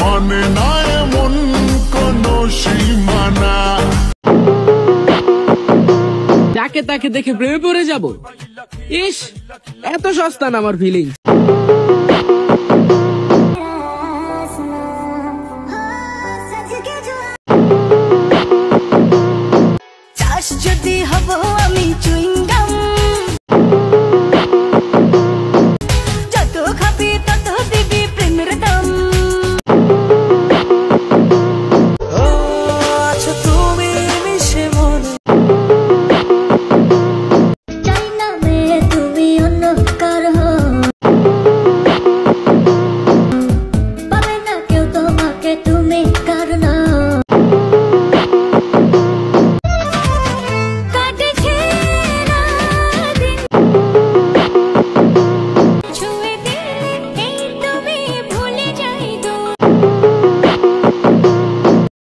মানে না এমন কোন সীমানা। যাকে তাকে দেখে প্রেমে পড়ে যাব, ইস এত সস্তা না আমার ফিলিংস।